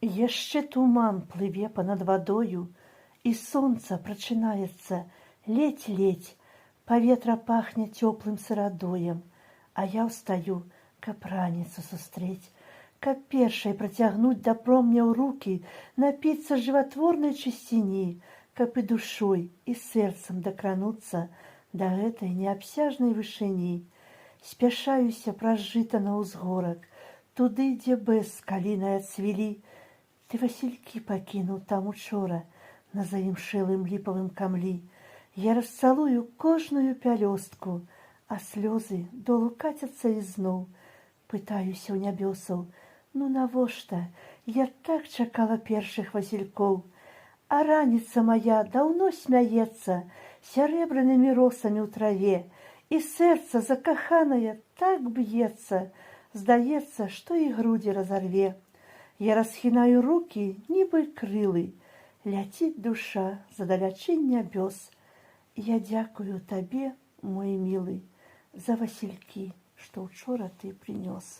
Яшчэ туман плыве па-над вадою, і сонца прачынаецца ледзь-ледзь, паветра пахне цёплым сырадоем, а я ўстаю, каб раніцу сустрэць, каб першай працягнуць да промняў рукі, напіцца жыватворнай чысціні, каб і душой, і сэрцам дакрануцца да гэтай неабсяжнай вышыні. Спяшаюся праз жыта на ўзгорак, туды, дзе бэз калінай ацвілі. Ты васількі пакінуў там учора на заімшэлым ліпавым камлі. Я расцалую кожную пялёстку, а слёзы долу кацяцца ізноў. Пытаюся ў нябёсаў, ну навошта? Я так чакала першых васількоў. А раніца мая даўно смяецца сярэбранымі росамі ў траве, і сэрца закаханае так б'ецца, здаецца, што і грудзі разарве. Я расхінаю рукі, нібы крылы, ляціць душа задалячынь нябёс. Я дзякую табе, мой мілы, за васількі, што учора ты прынёс.